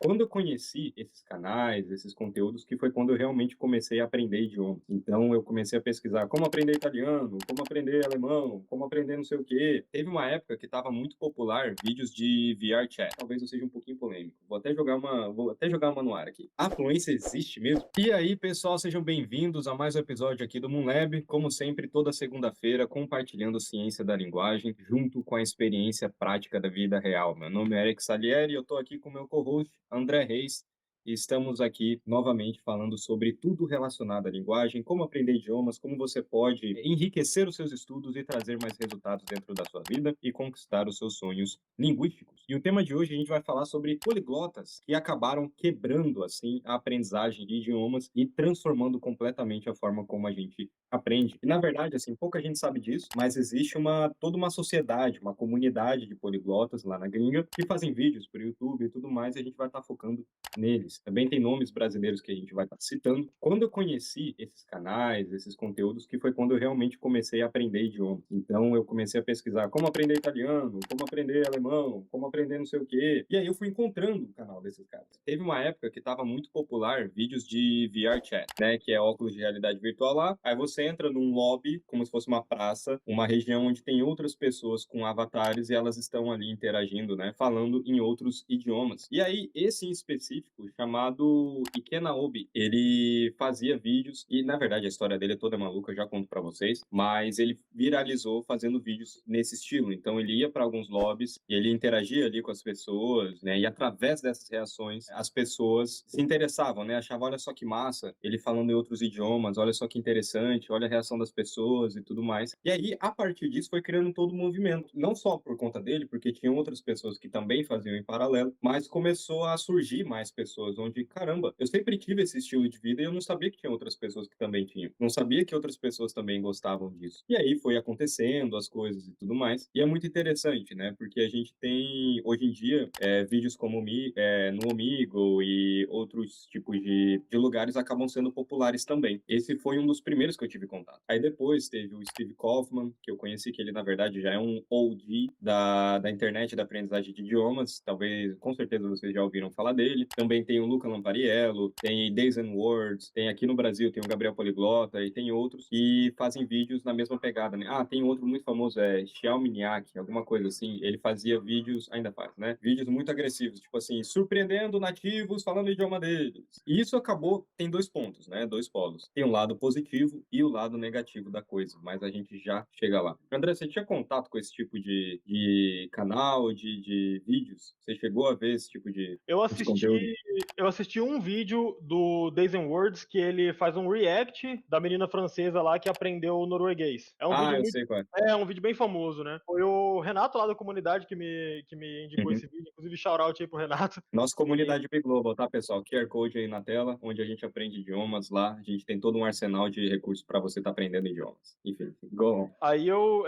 Quando eu conheci esses canais, esses conteúdos, que foi quando eu realmente comecei a aprender idioma. Então eu comecei a pesquisar como aprender italiano, como aprender alemão, como aprender não sei o quê. Teve uma época que estava muito popular vídeos de VR chat. Talvez eu seja um pouquinho polêmico. Vou até jogar uma no ar aqui. A fluência existe mesmo? E aí, pessoal, sejam bem-vindos a mais um episódio aqui do Moonlab. Como sempre, toda segunda-feira, compartilhando ciência da linguagem junto com a experiência prática da vida real. Meu nome é Eric Salieri e eu estou aqui com o meu co-host, André Reis. E estamos aqui novamente falando sobre tudo relacionado à linguagem, como aprender idiomas, como você pode enriquecer os seus estudos e trazer mais resultados dentro da sua vida e conquistar os seus sonhos linguísticos. E o tema de hoje a gente vai falar sobre poliglotas que acabaram quebrando assim a aprendizagem de idiomas e transformando completamente a forma como a gente aprende. E na verdade, assim, pouca gente sabe disso, mas existe toda uma sociedade, uma comunidade de poliglotas lá na gringa que fazem vídeos para o YouTube e tudo mais, e a gente vai estar focando neles. Também tem nomes brasileiros que a gente vai estar citando. Quando eu conheci esses canais, esses conteúdos, que foi quando eu realmente comecei a aprender idioma. Então eu comecei a pesquisar como aprender italiano, como aprender alemão, como aprender não sei o quê. E aí eu fui encontrando o canal desses caras. Teve uma época que estava muito popular vídeos de VR chat, né, que é óculos de realidade virtual lá. Aí você entra num lobby, como se fosse uma praça, uma região onde tem outras pessoas com avatares e elas estão ali interagindo, né, falando em outros idiomas. E aí esse em específico, chamado Ikenaobi, ele fazia vídeos, e na verdade a história dele é toda maluca, eu já conto pra vocês, mas ele viralizou fazendo vídeos nesse estilo. Então ele ia para alguns lobbies e ele interagia ali com as pessoas, né, e através dessas reações as pessoas se interessavam, né, achavam, olha só que massa, ele falando em outros idiomas, olha só que interessante, olha a reação das pessoas e tudo mais. E aí, a partir disso, foi criando todo um movimento, não só por conta dele, porque tinha outras pessoas que também faziam em paralelo, mas começou a surgir mais pessoas, onde, caramba, eu sempre tive esse estilo de vida e eu não sabia que tinha outras pessoas que também tinham. Não sabia que outras pessoas também gostavam disso. E aí foi acontecendo as coisas e tudo mais. E é muito interessante, né? Porque a gente tem, hoje em dia, vídeos como no Omegle e outros tipos de lugares acabam sendo populares também. Esse foi um dos primeiros que eu tive contato. Aí depois teve o Steve Kaufmann, que eu conheci, que ele, na verdade, já é um OG da internet, da aprendizagem de idiomas. Talvez, com certeza, vocês já ouviram falar dele. Também tem o Luca Lampariello, tem Days and Words, tem aqui no Brasil, tem o Gabriel Poliglota e tem outros que fazem vídeos na mesma pegada, né? Ah, tem outro muito famoso, Xiao Miniak, alguma coisa assim. Ele fazia vídeos, ainda faz, né? Vídeos muito agressivos, tipo assim, surpreendendo nativos falando o idioma deles. E isso acabou, tem dois pontos, né? Dois polos. Tem o lado positivo e o lado negativo da coisa, mas a gente já chega lá. André, você tinha contato com esse tipo de canal, de vídeos? Você chegou a ver esse tipo Eu de conteúdo? assisti, eu assisti um vídeo do Days and Words que ele faz um react da menina francesa lá que aprendeu norueguês. Ah, eu sei qual é. É um vídeo bem famoso, né? Foi o Renato lá da comunidade que me indicou Uhum. esse vídeo, inclusive shout out aí pro Renato. Nossa E comunidade Big Global, tá, pessoal? QR Code aí na tela, onde a gente aprende idiomas lá. A gente tem todo um arsenal de recursos para você estar aprendendo idiomas. Enfim, go on. aí eu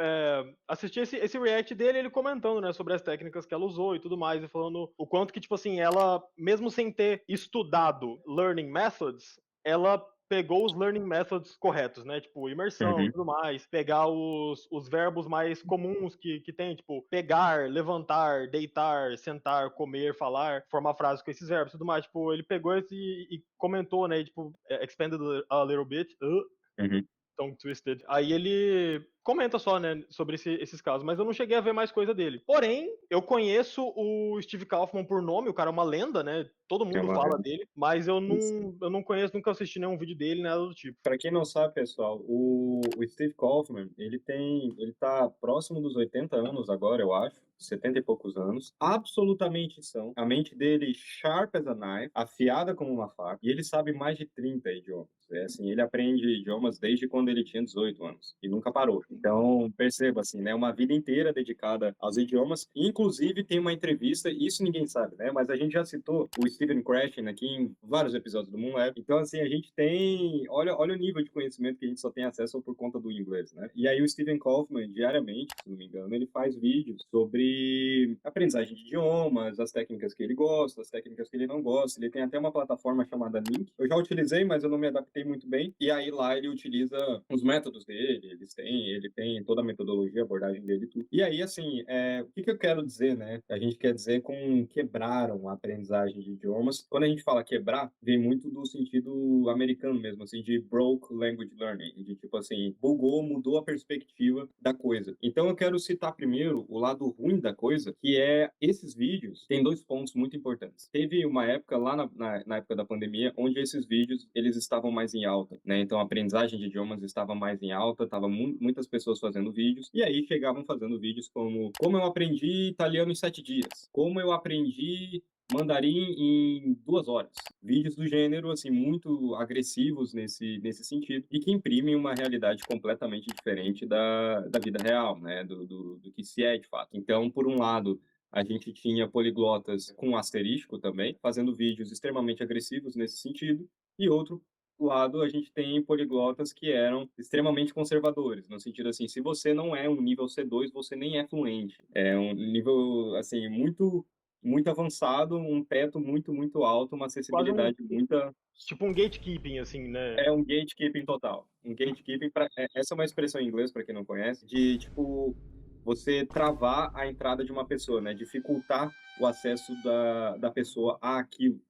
assisti esse react dele, ele comentando, né, sobre as técnicas que ela usou e tudo mais, e falando o quanto que, tipo assim, ela, mesmo sem ter estudado learning methods, ela pegou os learning methods corretos, né, tipo, imersão e Uhum. tudo mais, pegar os verbos mais comuns que tem, tipo, pegar, levantar, deitar, sentar, comer, falar, formar frases com esses verbos e tudo mais, tipo, ele pegou esse e comentou, né, tipo, expanded a little bit, Uhum. Tongue Twisted. Aí ele comenta só, né, sobre esses casos, mas eu não cheguei a ver mais coisa dele. Porém, eu conheço o Steve Kaufman por nome, o cara é uma lenda, né? Todo É mundo uma fala dele, mas Isso. eu não conheço, nunca assisti nenhum vídeo dele, nada do tipo. Para quem não sabe, pessoal, o Steve Kaufmann, ele tá próximo dos 80 anos agora, eu acho, 70 e poucos anos, absolutamente são. A mente dele sharp as a knife, afiada como uma faca, e ele sabe mais de 30 idiomas. É assim, ele aprende idiomas desde quando ele tinha 18 anos e nunca parou. Então, perceba assim, né, uma vida inteira dedicada aos idiomas. Inclusive tem uma entrevista, isso ninguém sabe, né, mas a gente já citou o Stephen Krashen aqui em vários episódios do Moonlab. Então, assim, a gente tem, olha o nível de conhecimento que a gente só tem acesso por conta do inglês, né? E aí o Stephen Kaufman, diariamente, se não me engano, ele faz vídeos sobre aprendizagem de idiomas, as técnicas que ele gosta, as técnicas que ele não gosta. Ele tem até uma plataforma chamada Link. Eu já utilizei, mas eu não me adaptei muito bem. E aí lá ele utiliza os métodos dele, ele tem, toda a metodologia, a abordagem dele e tudo. E aí, assim, o que que eu quero dizer, né? A gente quer dizer com quebraram a aprendizagem de idiomas. Quando a gente fala quebrar, vem muito do sentido americano mesmo, assim, de broke language learning, de tipo assim, bugou, mudou a perspectiva da coisa. Então eu quero citar primeiro o lado ruim da coisa, que é esses vídeos têm dois pontos muito importantes. Teve uma época lá na época da pandemia, onde esses vídeos eles estavam mais em alta, né? Então a aprendizagem de idiomas estava mais em alta, tava muitas pessoas fazendo vídeos, e aí chegavam fazendo vídeos como eu aprendi italiano em 7 dias, como eu aprendi mandarim em 2 horas. Vídeos do gênero, assim, muito agressivos nesse sentido e que imprimem uma realidade completamente diferente da vida real, né? Do que se é de fato. Então, por um lado, a gente tinha poliglotas com asterisco também, fazendo vídeos extremamente agressivos nesse sentido, e outro lado, a gente tem poliglotas que eram extremamente conservadores, no sentido assim, se você não é um nível C2, você nem é fluente. É um nível, assim, muito avançado, um teto muito alto, uma Quase acessibilidade muita. tipo um gatekeeping, assim, né? É um gatekeeping total. Um gatekeeping, essa é uma expressão em inglês, para quem não conhece, de, tipo, você travar a entrada de uma pessoa, né? Dificultar o acesso da pessoa àquilo.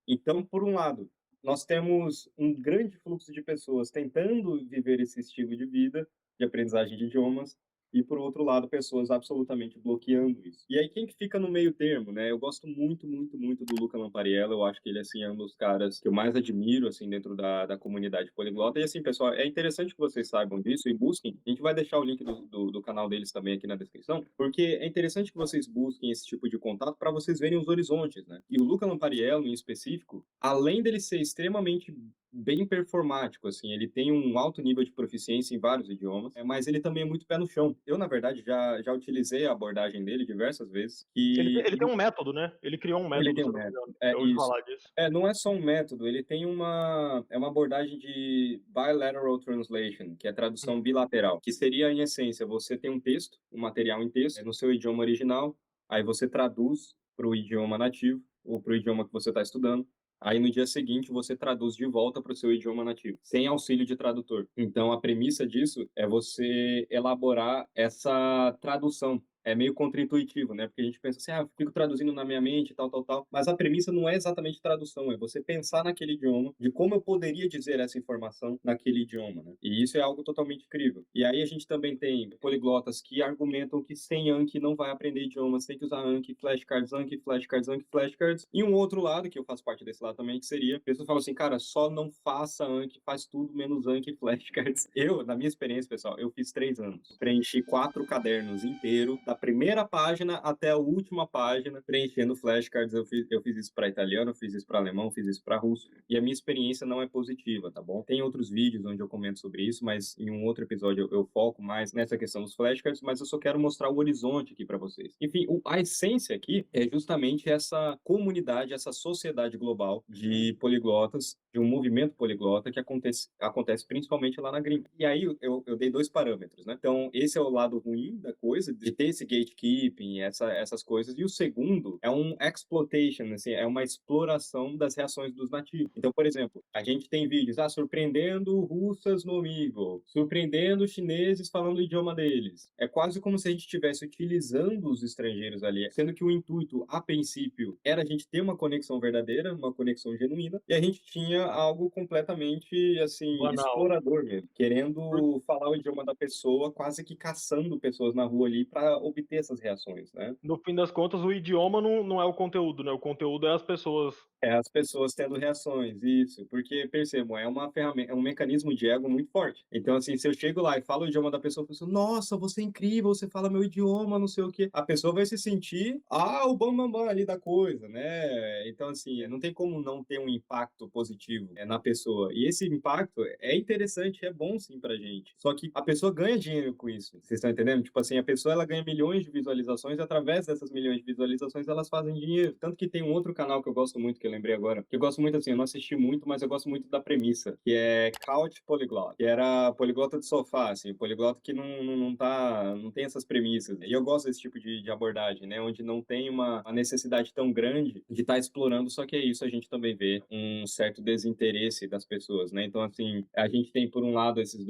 Então, por um lado, nós temos um grande fluxo de pessoas tentando viver esse estilo de vida, de aprendizagem de idiomas, e por outro lado, pessoas absolutamente bloqueando isso. E aí, quem que fica no meio termo, né? Eu gosto muito do Luca Lampariello, eu acho que ele, assim, é um dos caras que eu mais admiro, assim, dentro da comunidade poliglota. E, assim, pessoal, é interessante que vocês saibam disso e busquem. A gente vai deixar o link do canal deles também aqui na descrição, porque é interessante que vocês busquem esse tipo de contato para vocês verem os horizontes, né? E o Luca Lampariello, em específico, além dele ser extremamente bem performático, assim, ele tem um alto nível de proficiência em vários idiomas, mas ele também é muito pé no chão. Eu, na verdade, já utilizei a abordagem dele diversas vezes, e Ele tem um método, né? Ele criou um ele método, tem se um eu não me método. engano. É Eu ouvi isso. falar disso. Não é só um método, ele tem uma abordagem de bilateral translation, que é tradução bilateral, que seria, em essência, você tem um texto, um material em texto, no seu idioma original, aí você traduz para o idioma nativo, ou para o idioma que você está estudando, aí no dia seguinte você traduz de volta para o seu idioma nativo, sem auxílio de tradutor. Então, a premissa disso é você elaborar essa tradução. É meio contraintuitivo, né? Porque a gente pensa assim, eu fico traduzindo na minha mente, tal. Mas a premissa não é exatamente tradução, é você pensar naquele idioma, de como eu poderia dizer essa informação naquele idioma, né? E isso é algo totalmente incrível. E aí a gente também tem poliglotas que argumentam que sem Anki não vai aprender idiomas, tem que usar Anki, flashcards, Anki, flashcards, Anki, flashcards. E um outro lado, que eu faço parte desse lado também, que seria, pessoas falam assim, cara, só não faça Anki, faz tudo menos Anki e flashcards. Eu, na minha experiência, pessoal, eu fiz 3 anos. Preenchi 4 cadernos inteiros, da primeira página até a última página, preenchendo flashcards. Eu fiz isso para italiano, eu fiz isso para alemão, fiz isso para russo. E a minha experiência não é positiva, tá bom? Tem outros vídeos onde eu comento sobre isso, mas em um outro episódio eu foco mais nessa questão dos flashcards, mas eu só quero mostrar o horizonte aqui para vocês. Enfim, a essência aqui é justamente essa comunidade, essa sociedade global de poliglotas, de um movimento poliglota que acontece principalmente lá na gringa. E aí eu dei 2 parâmetros, né? Então, esse é o lado ruim da coisa, de ter esse gatekeeping, essas coisas. E o segundo é um exploitation, assim, é uma exploração das reações dos nativos. Então, por exemplo, a gente tem vídeos, surpreendendo russas no Omegle, surpreendendo chineses falando o idioma deles. É quase como se a gente estivesse utilizando os estrangeiros ali, sendo que o intuito, a princípio, era a gente ter uma conexão verdadeira, uma conexão genuína, e a gente tinha algo completamente, assim, Banal. explorador mesmo, querendo falar o idioma da pessoa, quase que caçando pessoas na rua ali para obter essas reações, né? No fim das contas, o idioma não é o conteúdo, né? O conteúdo é as pessoas. É as pessoas tendo reações, isso, porque percebam, é uma ferramenta, é um mecanismo de ego muito forte. Então, assim, se eu chego lá e falo o idioma da pessoa, eu falo assim, nossa, você é incrível, você fala meu idioma, não sei o quê. A pessoa vai se sentir, o bam ali da coisa, né? Então, assim, não tem como não ter um impacto positivo na pessoa. E esse impacto é interessante, é bom sim pra gente. Só que a pessoa ganha dinheiro com isso. Vocês estão entendendo? Tipo assim, a pessoa ela ganha milhões de visualizações e através dessas milhões de visualizações elas fazem dinheiro. Tanto que tem um outro canal que eu gosto muito, que eu lembrei agora, que eu gosto muito assim, eu não assisti muito, mas eu gosto muito da premissa, que é Couch Polyglot, que era poliglota de sofá, assim, poliglota que não tem essas premissas. E eu gosto desse tipo de abordagem, né, onde não tem uma necessidade tão grande de estar explorando, só que é isso, a gente também vê um certo desinteresse das pessoas, né? Então, assim, a gente tem, por um lado, esses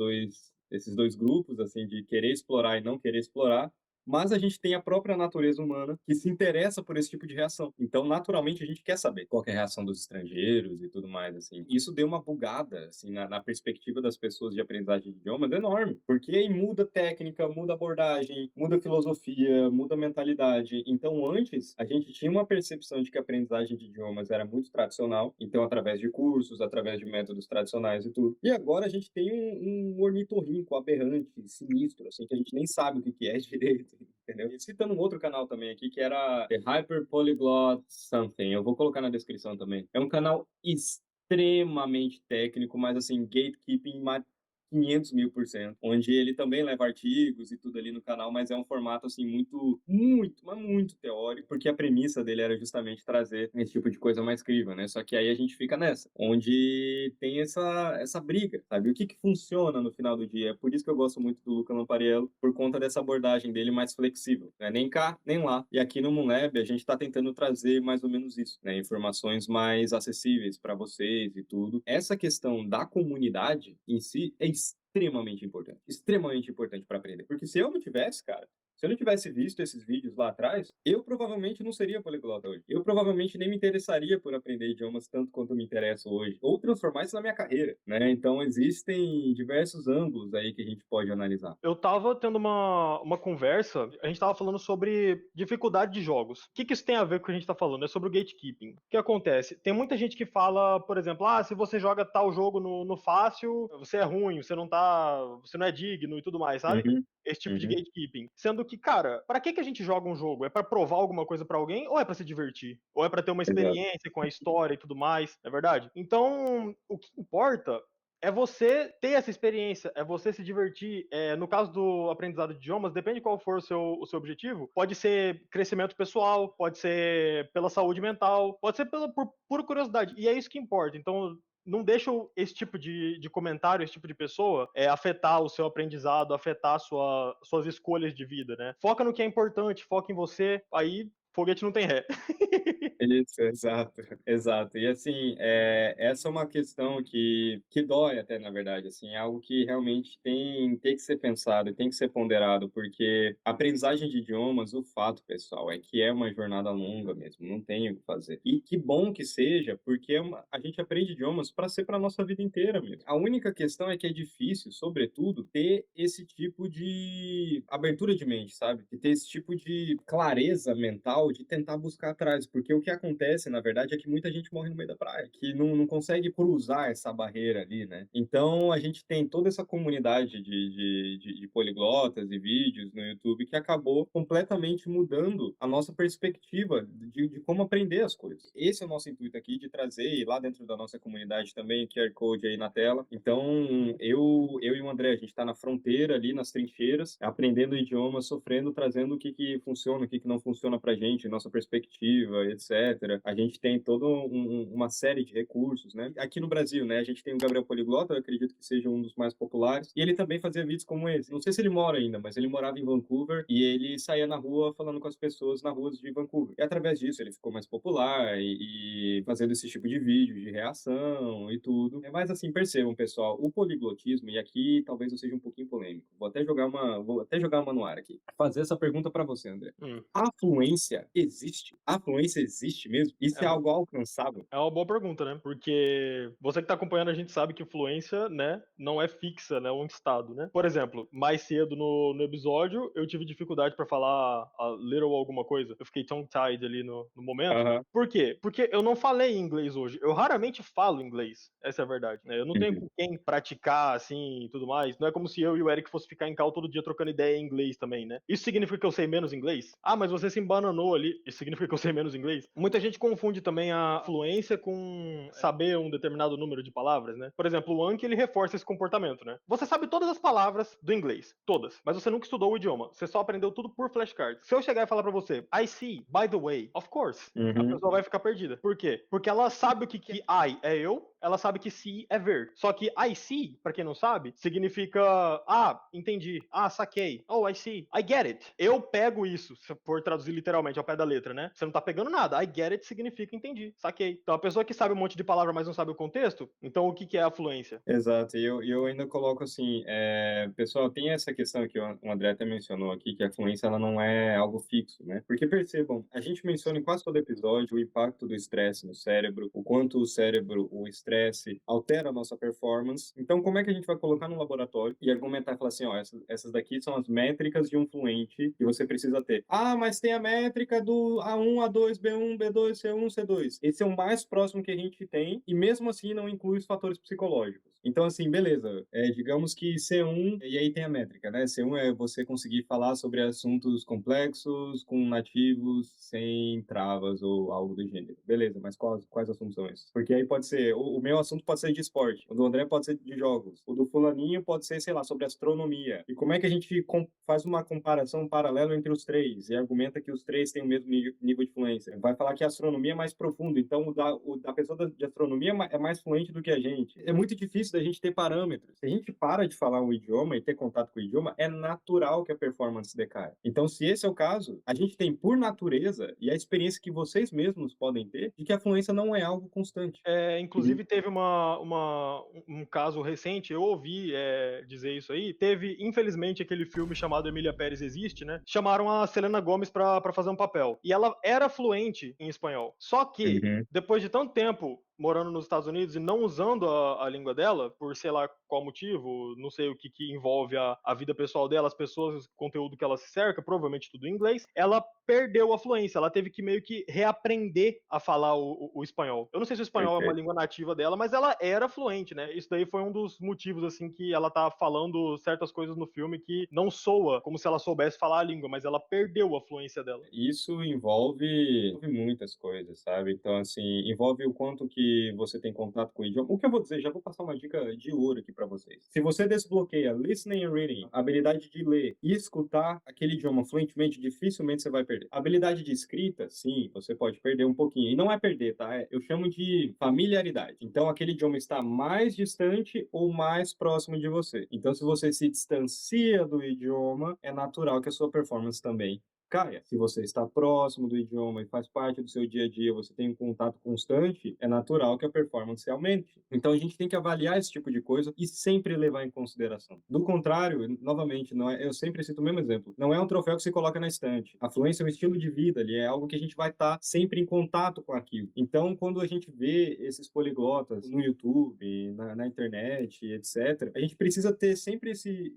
esses dois grupos, assim, de querer explorar e não querer explorar, mas a gente tem a própria natureza humana que se interessa por esse tipo de reação. Então, naturalmente, a gente quer saber qual que é a reação dos estrangeiros e tudo mais, assim. Isso deu uma bugada, assim, na perspectiva das pessoas de aprendizagem de idiomas enorme, porque aí muda técnica, muda abordagem, muda filosofia, muda mentalidade. Então, antes, a gente tinha uma percepção de que a aprendizagem de idiomas era muito tradicional, então, através de cursos, através de métodos tradicionais e tudo. E agora a gente tem um ornitorrinco aberrante, sinistro, assim, que a gente nem sabe o que que é direito. Entendeu? E citando um outro canal também aqui, que era The Hyper Polyglot Something. Eu vou colocar na descrição também. É um canal extremamente técnico, mas assim, gatekeeping 500.000%, onde ele também leva artigos e tudo ali no canal, mas é um formato assim muito, muito, mas muito teórico, porque a premissa dele era justamente trazer esse tipo de coisa mais crível, né? Só que aí a gente fica nessa, onde tem essa briga, sabe? O que que funciona no final do dia? É por isso que eu gosto muito do Luca Lampariello, por conta dessa abordagem dele mais flexível, né? Nem cá, nem lá. E aqui no Moonlab a gente está tentando trazer mais ou menos isso, né? Informações mais acessíveis para vocês e tudo. Essa questão da comunidade em si é extremamente importante para aprender. Porque se eu não tivesse, cara, se eu não tivesse visto esses vídeos lá atrás, eu provavelmente não seria poliglota hoje. Eu provavelmente nem me interessaria por aprender idiomas tanto quanto eu me interesso hoje. Ou transformar isso na minha carreira, né? Então, existem diversos ângulos aí que a gente pode analisar. Eu tava tendo uma conversa, a gente tava falando sobre dificuldade de jogos. O que que isso tem a ver com o que a gente tá falando? É sobre o gatekeeping. O que acontece? Tem muita gente que fala, por exemplo, se você joga tal jogo no fácil, você é ruim, você não é digno e tudo mais, sabe? Uhum, Esse tipo de uhum, gatekeeping. Sendo que, cara, pra que a gente joga um jogo? É pra provar alguma coisa pra alguém ou é pra se divertir? Ou é pra ter uma exato. experiência com a história e tudo mais, não é verdade? Então, o que importa é você ter essa experiência, é você se divertir. No caso do aprendizado de idiomas, depende de qual for o seu objetivo. Pode ser crescimento pessoal, pode ser pela saúde mental, pode ser por pura curiosidade. E é isso que importa. Então, não deixa esse tipo de comentário, esse tipo de pessoa afetar o seu aprendizado, afetar suas escolhas de vida, né? Foca no que é importante, foca em você, aí foguete não tem ré. Isso, exato, exato. E assim, essa é uma questão que dói até, na verdade, assim, é algo que realmente tem que ser pensado e tem que ser ponderado, porque a aprendizagem de idiomas, o fato, pessoal, é que é uma jornada longa mesmo, não tem o que fazer. E que bom que seja, porque a gente aprende idiomas para ser para nossa vida inteira mesmo. A única questão é que é difícil, sobretudo, ter esse tipo de abertura de mente, sabe? De ter esse tipo de clareza mental de tentar buscar atrás, porque o que acontece, na verdade, é que muita gente morre no meio da praia, que não consegue cruzar essa barreira ali, né? Então, a gente tem toda essa comunidade de poliglotas e vídeos no YouTube que acabou completamente mudando a nossa perspectiva de como aprender as coisas. Esse é o nosso intuito aqui, de trazer, e lá dentro da nossa comunidade também, o QR Code aí na tela. Então, eu e o André, a gente está na fronteira ali, nas trincheiras, aprendendo o idioma, sofrendo, trazendo o que funciona, o que não funciona pra gente, nossa perspectiva, etc. A gente tem toda uma série de recursos, né? Aqui no Brasil, né? A gente tem o Gabriel Poliglota, eu acredito que seja um dos mais populares, e ele também fazia vídeos como esse. Não sei se ele mora ainda, mas ele morava em Vancouver e ele saía na rua falando com as pessoas na rua de Vancouver. E através disso ele ficou mais popular e fazendo esse tipo de vídeo de reação e tudo. Mas assim, percebam, pessoal, o poliglotismo, e aqui talvez eu seja um pouquinho polêmico. Vou até jogar uma no ar aqui. Fazer essa pergunta para você, André. Hum. A fluência existe? A fluência existe mesmo? Isso É, é algo alcançável? É uma boa pergunta, né? Porque você que tá acompanhando a gente sabe que fluência, né, não é fixa, né, é um estado, né? Por exemplo, mais cedo no episódio, eu tive dificuldade pra falar a little alguma coisa. Eu fiquei tongue-tied ali no momento. Aham. Por quê? Porque eu não falei inglês hoje. Eu raramente falo inglês. Essa é a verdade, né? Eu não tenho Uhum. com quem praticar, assim, e tudo mais. Não é como se eu e o Eric fosse ficar em cal todo dia trocando ideia em inglês também, né? Isso significa que eu sei menos inglês? Mas você se embananou ali. Isso significa que eu sei menos inglês? Muita gente confunde também a fluência com saber um determinado número de palavras, né? Por exemplo, o Anki, ele reforça esse comportamento, né? Você sabe todas as palavras do inglês, todas, mas você nunca estudou o idioma. Você só aprendeu tudo por flashcards. Se eu chegar e falar pra você, I see, by the way, of course, a Uhum. pessoa vai ficar perdida. Por quê? Porque ela sabe o que I é eu, ela sabe que see é ver. Só que I see, pra quem não sabe, significa, entendi, saquei, oh, I see, I get it. Eu pego isso, se for traduzir literalmente ao pé da letra, né? Você não tá pegando nada. I get it significa entendi, saquei. Então a pessoa que sabe um monte de palavra, mas não sabe o contexto, então o que é a fluência? Exato, e eu ainda coloco assim, pessoal, tem essa questão que o André até mencionou aqui, que a fluência ela não é algo fixo, né? Porque percebam, a gente menciona em quase todo episódio o impacto do estresse no cérebro, o quanto o cérebro, o estresse, altera a nossa performance. Então, como é que a gente vai colocar no laboratório e argumentar e falar assim, ó, essas daqui são as métricas de um fluente que você precisa ter. Ah, mas tem a métrica do A1, A2, B1, B2, C1, C2. Esse é o mais próximo que a gente tem e mesmo assim não inclui os fatores psicológicos. Então, assim, beleza. Digamos que C1, e aí tem a métrica, né? C1 é você conseguir falar sobre assuntos complexos com nativos sem travas ou algo do gênero. Beleza, mas quais assuntos são esses? Porque aí pode ser, o meu assunto pode ser de esporte, o do André pode ser de jogos, o do fulaninho pode ser, sei lá, sobre astronomia. E como é que a gente faz uma comparação paralela entre os três e argumenta que os três têm o mesmo nível de fluência? Vai falar que a astronomia é mais profunda, então o da pessoa de astronomia é mais fluente do que a gente. É muito difícil da gente ter parâmetros. Se a gente para de falar um idioma e ter contato com o idioma, é natural que a performance decaia. Então, se esse é o caso, a gente tem por natureza e a experiência que vocês mesmos podem ter de que a fluência não é algo constante. Inclusive, teve um caso recente, eu ouvi dizer isso aí. Teve, infelizmente, aquele filme chamado Emília Pérez Existe, né? Chamaram a Selena Gomez pra fazer um papel. E ela era fluente em espanhol. Só que, Uhum. depois de tanto tempo morando nos Estados Unidos e não usando a língua dela, por sei lá qual motivo, não sei o que envolve a vida pessoal dela, as pessoas, o conteúdo que ela se cerca, provavelmente tudo em inglês, ela perdeu a fluência, ela teve que meio que reaprender a falar o espanhol. Eu não sei se o espanhol é uma Perfeito. língua nativa dela, mas ela era fluente, né? Isso daí foi um dos motivos, assim, que ela tá falando certas coisas no filme que não soa como se ela soubesse falar a língua, mas ela perdeu a fluência dela. Isso envolve muitas coisas, sabe? Então, assim, envolve o quanto que você tem contato com o idioma. O que eu vou dizer, já vou passar uma dica de ouro aqui para vocês. Se você desbloqueia listening and reading, a habilidade de ler e escutar aquele idioma fluentemente, dificilmente você vai perder. A habilidade de escrita, sim, você pode perder um pouquinho. E não é perder, tá? Eu chamo de familiaridade. Então, aquele idioma está mais distante ou mais próximo de você. Então, se você se distancia do idioma, é natural que a sua performance também caia. Se você está próximo do idioma e faz parte do seu dia a dia, você tem um contato constante, é natural que a performance aumente. Então a gente tem que avaliar esse tipo de coisa e sempre levar em consideração. Do contrário, novamente, não é, eu sempre cito o mesmo exemplo, não é um troféu que se coloca na estante. A fluência é um estilo de vida, ali é algo que a gente vai estar sempre em contato com aquilo. Então, quando a gente vê esses poliglotas no YouTube, na internet, etc., a gente precisa ter sempre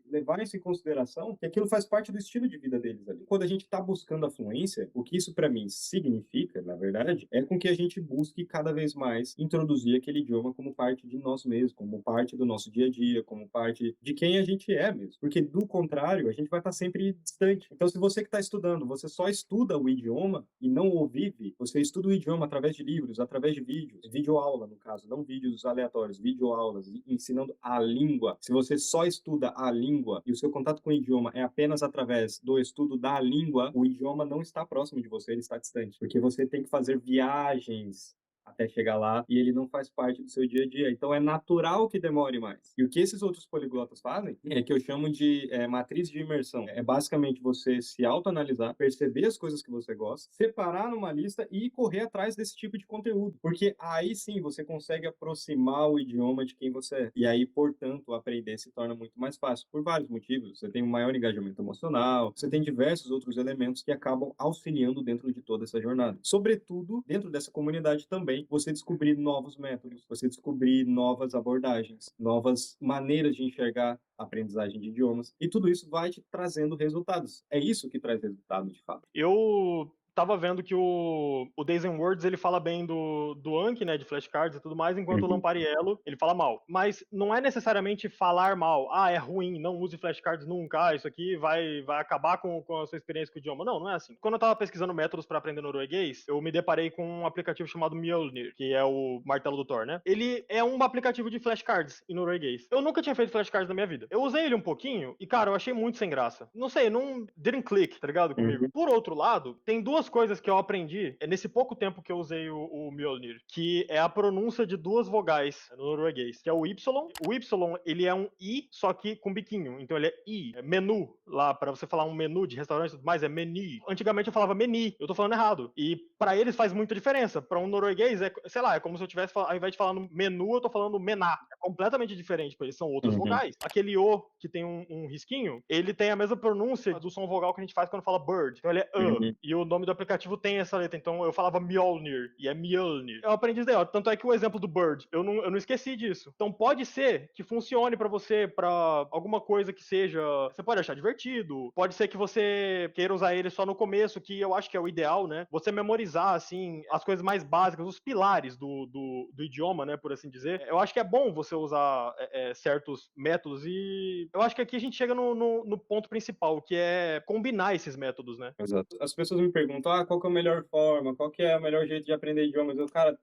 levar isso em consideração, que aquilo faz parte do estilo de vida deles ali. Quando a gente está buscando a fluência, o que isso para mim significa, na verdade, é com que a gente busque cada vez mais introduzir aquele idioma como parte de nós mesmos, como parte do nosso dia a dia, como parte de quem a gente é mesmo. Porque do contrário, a gente vai estar sempre distante. Então, se você que está estudando, você só estuda o idioma e não o vive, você estuda o idioma através de livros, através de vídeos, videoaula no caso, não vídeos aleatórios, videoaulas, ensinando a língua. Se você só estuda a língua e o seu contato com o idioma é apenas através do estudo da língua, o idioma não está próximo de você, ele está distante. Porque você tem que fazer viagens até chegar lá e ele não faz parte do seu dia a dia. Então é natural que demore mais. E o que esses outros poliglotas fazem é que eu chamo de matriz de imersão. É basicamente você se autoanalisar, perceber as coisas que você gosta, separar numa lista e correr atrás desse tipo de conteúdo. Porque aí sim você consegue aproximar o idioma de quem você é. E aí, portanto, aprender se torna muito mais fácil. Por vários motivos. Você tem um maior engajamento emocional, você tem diversos outros elementos que acabam auxiliando dentro de toda essa jornada. Sobretudo, dentro dessa comunidade também, você descobrir novos métodos, você descobrir novas abordagens, novas maneiras de enxergar a aprendizagem de idiomas, e tudo isso vai te trazendo resultados. É isso que traz resultado, de fato. Eu tava vendo que o Days and Words ele fala bem do Anki, né, de flashcards e tudo mais, enquanto o Uhum. Lampariello ele fala mal. Mas não é necessariamente falar mal. É ruim, não use flashcards nunca. Isso aqui vai acabar com a sua experiência com o idioma. Não é assim. Quando eu tava pesquisando métodos para aprender norueguês, eu me deparei com um aplicativo chamado Mjolnir, que é o martelo do Thor, né? Ele é um aplicativo de flashcards em norueguês. Eu nunca tinha feito flashcards na minha vida. Eu usei ele um pouquinho e, cara, eu achei muito sem graça. Não sei, não didn't click, tá ligado, comigo. Uhum. Por outro lado, tem duas duas coisas que eu aprendi nesse pouco tempo que eu usei o Mjolnir, que é a pronúncia de duas vogais no norueguês, que é o Y. O Y, ele é um I, só que com biquinho. Então ele é I. É menu, lá, pra você falar um menu de restaurante e tudo mais, é menu. Antigamente eu falava meni, eu tô falando errado. E pra eles faz muita diferença. Pra um norueguês, sei lá, é como se eu tivesse, ao invés de falar no menu, eu tô falando mená. É completamente diferente, porque eles são outras Uhum. vogais. Aquele O, que tem um risquinho, ele tem a mesma pronúncia do som vogal que a gente faz quando fala bird. Então ele é Uhum. E o nome do aplicativo tem essa letra. Então eu falava Mjolnir, e é Mjolnir. Eu aprendi isso daí, ó. Tanto é que o exemplo do bird, eu não esqueci disso. Então pode ser que funcione pra você, pra alguma coisa que seja. Você pode achar divertido, pode ser que você queira usar ele só no começo, que eu acho que é o ideal, né? Você memorizar, assim, as coisas mais básicas, os pilares do idioma, né? Por assim dizer. Eu acho que é bom você usar certos métodos, e eu acho que aqui a gente chega no ponto principal, que é combinar esses métodos, né? Exato. As pessoas me perguntam, qual que é a melhor forma, qual que é o melhor jeito de aprender idiomas? Cara,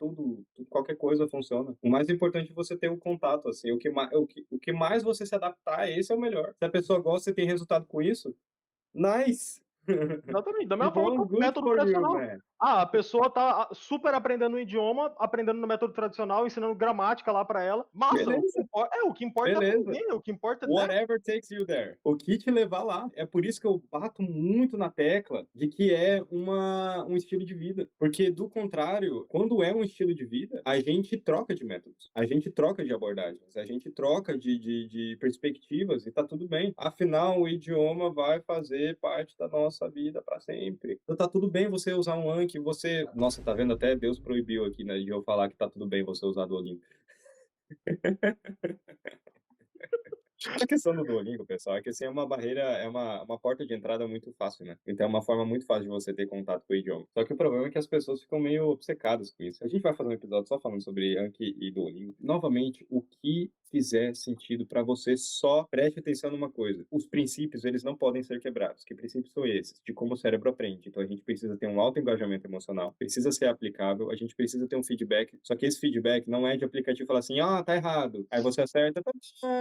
qualquer coisa funciona. O mais importante é você ter o contato, assim, o que mais você se adaptar, esse é o melhor. Se a pessoa gosta e tem resultado com isso, nice! Exatamente, da mesma forma que Well, o good método for you, tradicional. man. A pessoa tá super aprendendo um idioma, aprendendo no método tradicional, ensinando gramática lá pra ela. Massa, Beleza, o que importa é beleza. aprender, o que importa é that. Whatever takes you there. O que te levar lá. É por isso que eu bato muito na tecla de que é um estilo de vida. Porque, do contrário, quando é um estilo de vida, a gente troca de métodos, a gente troca de abordagens, a gente troca de perspectivas e tá tudo bem. Afinal, o idioma vai fazer parte da nossa vida para sempre. Então tá tudo bem você usar um Anki, você... Nossa, tá vendo? Até Deus proibiu aqui, né, de eu falar que tá tudo bem você usar Duolingo. A questão do Duolingo, pessoal, é que assim, é uma barreira, é uma porta de entrada muito fácil, né? Então é uma forma muito fácil de você ter contato com o idioma. Só que o problema é que as pessoas ficam meio obcecadas com isso. A gente vai fazer um episódio só falando sobre Anki e Duolingo. Novamente, o que fizer sentido para você, só preste atenção numa coisa. Os princípios, eles não podem ser quebrados. Que princípios são esses? De como o cérebro aprende. Então a gente precisa ter um alto engajamento emocional, precisa ser aplicável, a gente precisa ter um feedback, só que esse feedback não é de aplicativo falar assim, tá errado. Aí você acerta,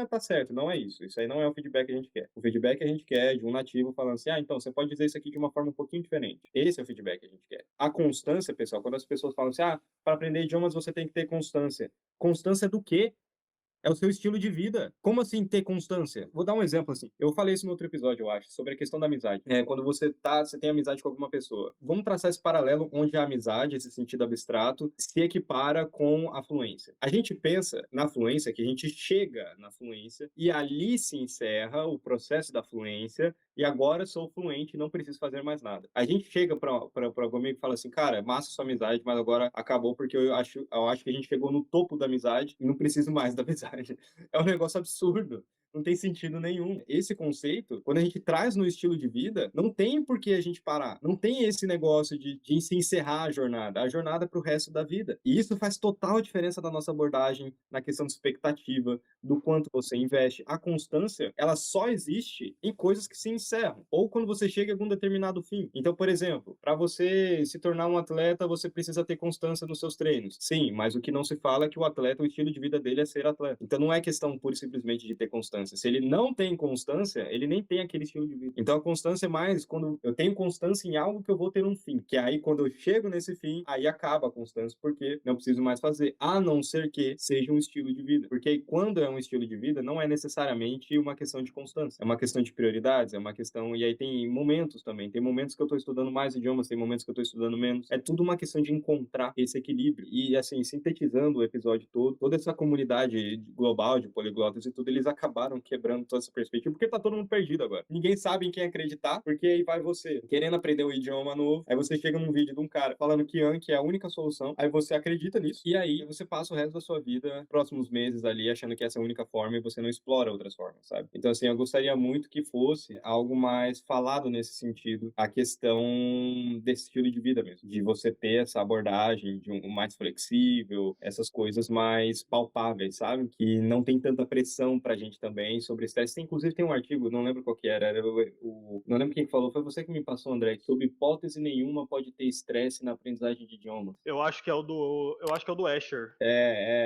tá certo. Não é isso. Isso aí não é o feedback que a gente quer. O feedback que a gente quer é de um nativo falando assim, então você pode dizer isso aqui de uma forma um pouquinho diferente. Esse é o feedback que a gente quer. A constância, pessoal, quando as pessoas falam assim, para aprender idiomas você tem que ter constância. Constância do quê? É o seu estilo de vida. Como assim ter constância? Vou dar um exemplo assim. Eu falei isso no outro episódio, eu acho, sobre a questão da amizade. Quando você tem amizade com alguma pessoa. Vamos traçar esse paralelo onde a amizade, esse sentido abstrato, se equipara com a fluência. A gente pensa na fluência, que a gente chega na fluência e ali se encerra o processo da fluência e agora sou fluente e não preciso fazer mais nada. A gente chega para algum amigo e fala assim, cara, massa sua amizade, mas agora acabou porque eu acho que a gente chegou no topo da amizade e não preciso mais da amizade. É um negócio absurdo. Não tem sentido nenhum. Esse conceito, quando a gente traz no estilo de vida, não tem por que a gente parar. Não tem esse negócio de se encerrar a jornada é para o resto da vida. E isso faz total diferença da nossa abordagem na questão de expectativa, do quanto você investe. A constância, ela só existe em coisas que se encerram, ou quando você chega a algum determinado fim. Então, por exemplo, para você se tornar um atleta, você precisa ter constância nos seus treinos. Sim, mas o que não se fala é que o atleta, o estilo de vida dele é ser atleta. Então, não é questão pura e simplesmente de ter constância. Se ele não tem constância, ele nem tem aquele estilo de vida. Então, a constância é mais quando eu tenho constância em algo que eu vou ter um fim. Que aí, quando eu chego nesse fim, aí acaba a constância, porque não preciso mais fazer. A não ser que seja um estilo de vida. Porque aí, quando é um estilo de vida, não é necessariamente uma questão de constância. É uma questão de prioridades, é uma questão... E aí tem momentos também. Tem momentos que eu estou estudando mais idiomas, tem momentos que eu estou estudando menos. É tudo uma questão de encontrar esse equilíbrio. E, assim, sintetizando o episódio todo, toda essa comunidade global de poliglotas e tudo, eles acabaram quebrando toda essa perspectiva, porque tá todo mundo perdido agora. Ninguém sabe em quem acreditar, porque aí vai você querendo aprender um idioma novo, aí você chega num vídeo de um cara falando que Anki é a única solução, aí você acredita nisso, e aí você passa o resto da sua vida, próximos meses ali, achando que essa é a única forma e você não explora outras formas, sabe? Então, assim, eu gostaria muito que fosse algo mais falado nesse sentido, a questão desse estilo de vida mesmo, de você ter essa abordagem de um mais flexível, essas coisas mais palpáveis, sabe? Que não tem tanta pressão pra gente também também sobre estresse. Inclusive tem um artigo, não lembro qual que era não lembro quem falou, foi você que me passou, André, que sob hipótese nenhuma pode ter estresse na aprendizagem de idiomas. Eu acho que é o do Escher,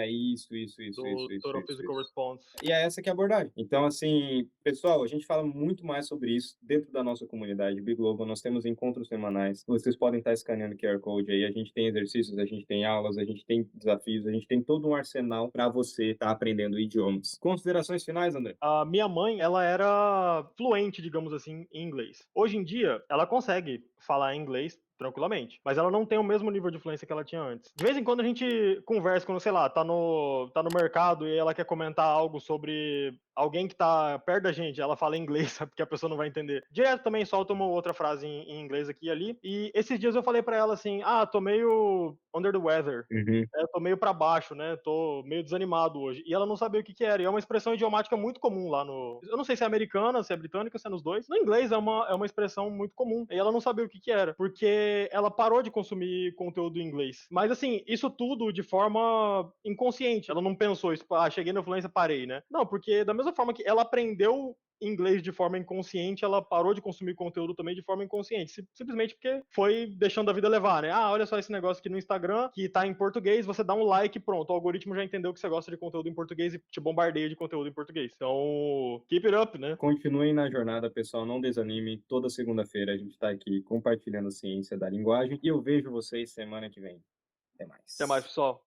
Isso, do isso, Total isso, Physical isso. Response. E é essa que é a abordagem. Então, assim, pessoal, a gente fala muito mais sobre isso dentro da nossa comunidade Big Global. Nós temos encontros semanais. Vocês podem estar escaneando o QR Code aí. A gente tem exercícios, a gente tem aulas, a gente tem desafios, a gente tem todo um arsenal para você estar aprendendo idiomas. Considerações finais, André? A minha mãe, ela era fluente, digamos assim, em inglês. Hoje em dia, ela consegue falar inglês tranquilamente, mas ela não tem o mesmo nível de fluência que ela tinha antes. De vez em quando a gente conversa quando, sei lá, tá no mercado e ela quer comentar algo sobre alguém que tá perto da gente, ela fala inglês, sabe, porque a pessoa não vai entender. Direto também solta uma outra frase em inglês aqui e ali. E esses dias eu falei pra ela assim: "Ah, tô meio under the weather. Uhum. Eu tô meio pra baixo, né? Tô meio desanimado hoje." E ela não sabia o que que era. E é uma expressão idiomática muito comum lá no. Eu não sei se é americana, se é britânica, se é nos dois. No inglês é uma expressão muito comum. E ela não sabia o que que era. Porque ela parou de consumir conteúdo em inglês. Mas assim, isso tudo de forma inconsciente. Ela não pensou isso, ah, cheguei na fluência, parei, né? Não, porque da mesma forma que ela aprendeu inglês de forma inconsciente, ela parou de consumir conteúdo também de forma inconsciente. Simplesmente porque foi deixando a vida levar, né? Ah, olha só esse negócio aqui no Instagram, que tá em português, você dá um like e pronto. O algoritmo já entendeu que você gosta de conteúdo em português e te bombardeia de conteúdo em português. Então, keep it up, né? Continuem na jornada, pessoal. Não desanime. Toda segunda-feira a gente está aqui compartilhando ciência da linguagem. E eu vejo vocês semana que vem. Até Até mais, mais. pessoal.